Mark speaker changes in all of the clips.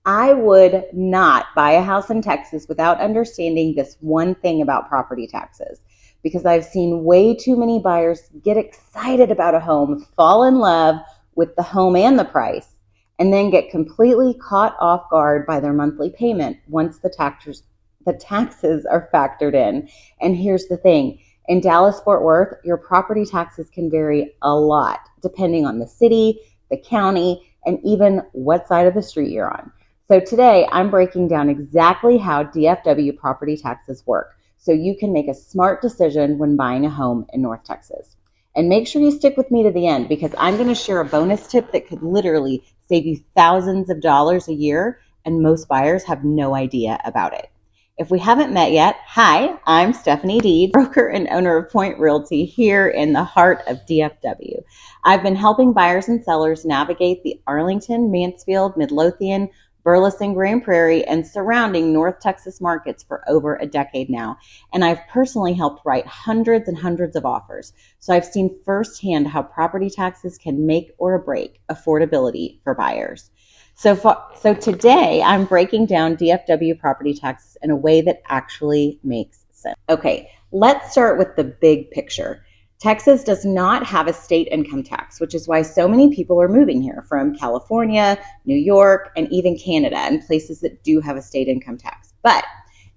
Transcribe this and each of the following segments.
Speaker 1: I would not buy a house in Texas without understanding this one thing about property taxes, because I've seen way too many buyers get excited about a home, fall in love with the home and the price, and then get completely caught off guard by their monthly payment once the taxes are factored in. And here's the thing. In Dallas-Fort Worth, your property taxes can vary a lot depending on the city, the county, and even what side of the street you're on. So today I'm breaking down exactly how DFW property taxes work so you can make a smart decision when buying a home in North Texas. And make sure you stick with me to the end, because I'm going to share a bonus tip that could literally save you thousands of dollars a year, and most buyers have no idea about it. If we haven't met yet, hi, I'm Stephanie Deed, broker and owner of Point Realty here in the heart of DFW. I've been helping buyers and sellers navigate the Arlington, Mansfield, Midlothian, Burleson, Grand Prairie, and surrounding North Texas markets for over a decade now. And I've personally helped write hundreds and hundreds of offers. So I've seen firsthand how property taxes can make or break affordability for buyers. So today I'm breaking down DFW property taxes in a way that actually makes sense. Okay, let's start with the big picture. Texas does not have a state income tax, which is why so many people are moving here from California, New York, and even Canada, and places that do have a state income tax. But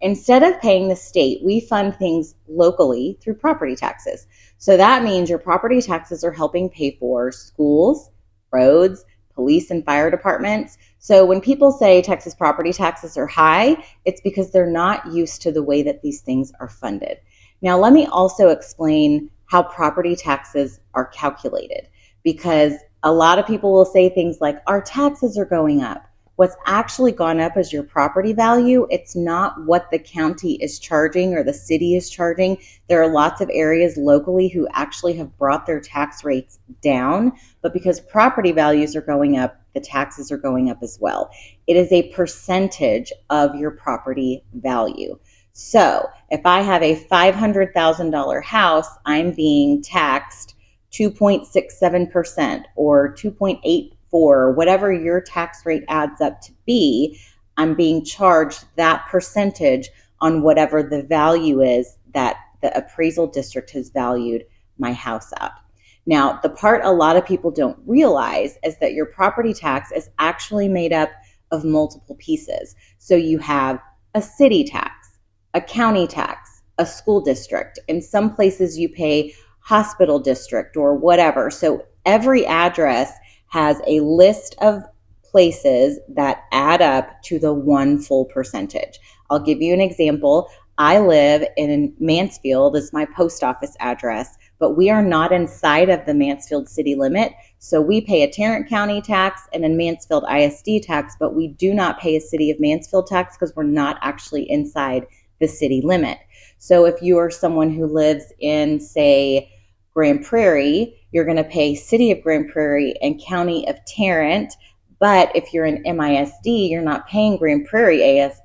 Speaker 1: instead of paying the state, we fund things locally through property taxes. So that means your property taxes are helping pay for schools, roads, police and fire departments. So when people say Texas property taxes are high, it's because they're not used to the way that these things are funded. Now, let me also explain how property taxes are calculated, because a lot of people will say things like, our taxes are going up. What's actually gone up is your property value. It's not what the county is charging or the city is charging. There are lots of areas locally who actually have brought their tax rates down, but because property values are going up, the taxes are going up as well. It is a percentage of your property value. So if I have a $500,000 house, I'm being taxed 2.67% or 2.84, or whatever your tax rate adds up to be. I'm being charged that percentage on whatever the value is that the appraisal district has valued my house at. Now, the part a lot of people don't realize is that your property tax is actually made up of multiple pieces. So you have a city tax, a county tax, a school district. In some places you pay hospital district or whatever. So every address has a list of places that add up to the one full percentage. I'll give you an example. I live in Mansfield as my post office address, but we are not inside of the Mansfield city limit. So we pay a Tarrant County tax and a Mansfield ISD tax, but we do not pay a City of Mansfield tax because we're not actually inside the city limit. So if you are someone who lives in, say, Grand Prairie, you're going to pay City of Grand Prairie and County of Tarrant. But if you're in MISD, you're not paying Grand Prairie ISD,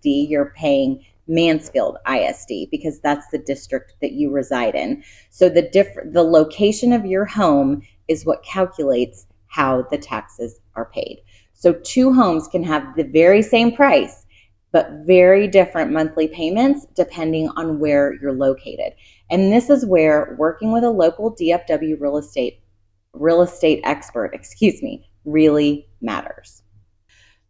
Speaker 1: you're paying Mansfield ISD because that's the district that you reside in. So the location of your home is what calculates how the taxes are paid. So two homes can have the very same price, but very different monthly payments depending on where you're located. And this is where working with a local DFW real estate expert, really matters.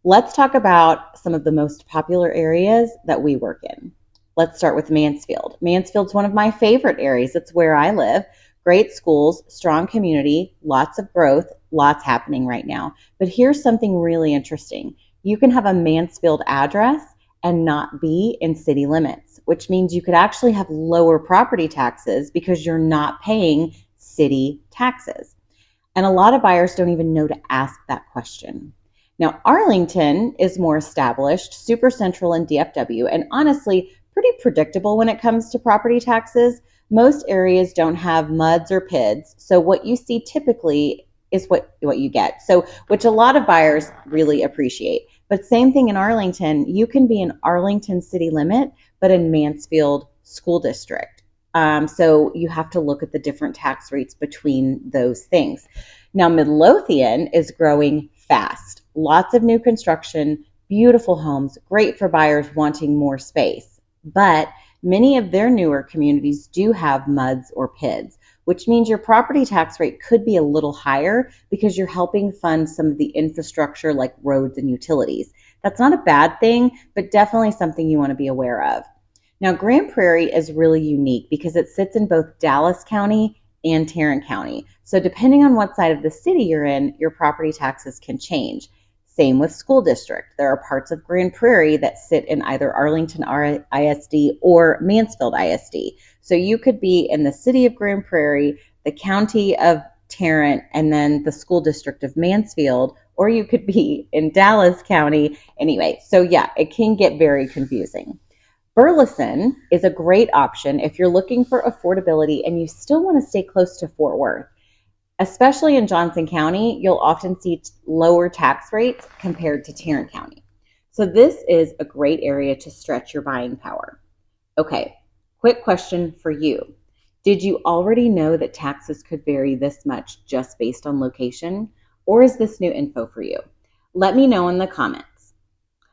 Speaker 1: Let's talk about some of the most popular areas that we work in. Let's start with Mansfield. Mansfield's one of my favorite areas. It's where I live. Great schools, strong community, lots of growth, lots happening right now. But here's something really interesting. You can have a Mansfield address and not be in city limits, which means you could actually have lower property taxes because you're not paying city taxes. And a lot of buyers don't even know to ask that question. Now, Arlington is more established, super central in DFW, and honestly, pretty predictable when it comes to property taxes. Most areas don't have MUDs or PIDs, so what you see typically is what you get. So, which a lot of buyers really appreciate. But same thing in Arlington, you can be in Arlington city limit, but in Mansfield school district. So you have to look at the different tax rates between those things. Now, Midlothian is growing fast. Lots of new construction, beautiful homes, great for buyers wanting more space. But many of their newer communities do have MUDs or PIDs, which means your property tax rate could be a little higher because you're helping fund some of the infrastructure like roads and utilities. That's not a bad thing, but definitely something you want to be aware of. Now, Grand Prairie is really unique because it sits in both Dallas County and Tarrant County. So depending on what side of the city you're in, your property taxes can change. Same with school district. There are parts of Grand Prairie that sit in either Arlington ISD or Mansfield ISD. So you could be in the city of Grand Prairie, the county of Tarrant, and then the school district of Mansfield, or you could be in Dallas County. Anyway, so yeah, it can get very confusing. Burleson is a great option if you're looking for affordability and you still want to stay close to Fort Worth. Especially in Johnson County, you'll often see lower tax rates compared to Tarrant County. So this is a great area to stretch your buying power. Okay, quick question for you. Did you already know that taxes could vary this much just based on location? Or is this new info for you? Let me know in the comments.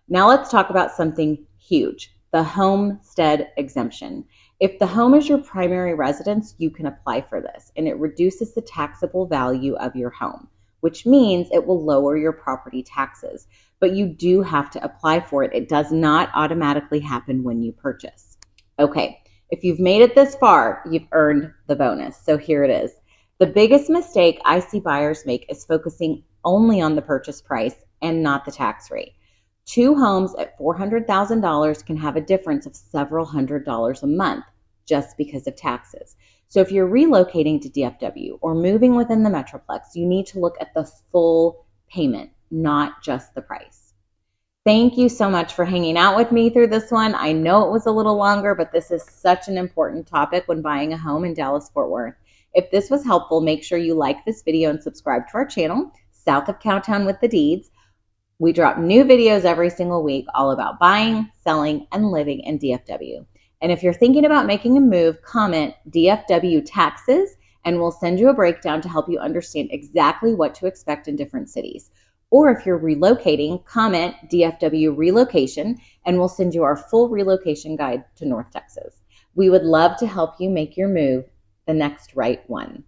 Speaker 1: Now let's talk about something huge, the homestead exemption. If the home is your primary residence, you can apply for this, and it reduces the taxable value of your home, which means it will lower your property taxes. But you do have to apply for it. It does not automatically happen when you purchase. Okay, if you've made it this far, you've earned the bonus. So here it is. The biggest mistake I see buyers make is focusing only on the purchase price and not the tax rate. Two homes at $400,000 can have a difference of several $100s a month just because of taxes. So if you're relocating to DFW or moving within the Metroplex, you need to look at the full payment, not just the price. Thank you so much for hanging out with me through this one. I know it was a little longer, but this is such an important topic when buying a home in Dallas-Fort Worth. If this was helpful, make sure you like this video and subscribe to our channel, South of Cowtown with the Deeds. We drop new videos every single week all about buying, selling, and living in DFW. And if you're thinking about making a move, comment DFW taxes, and we'll send you a breakdown to help you understand exactly what to expect in different cities. Or if you're relocating, comment DFW relocation, and we'll send you our full relocation guide to North Texas. We would love to help you make your move the next right one.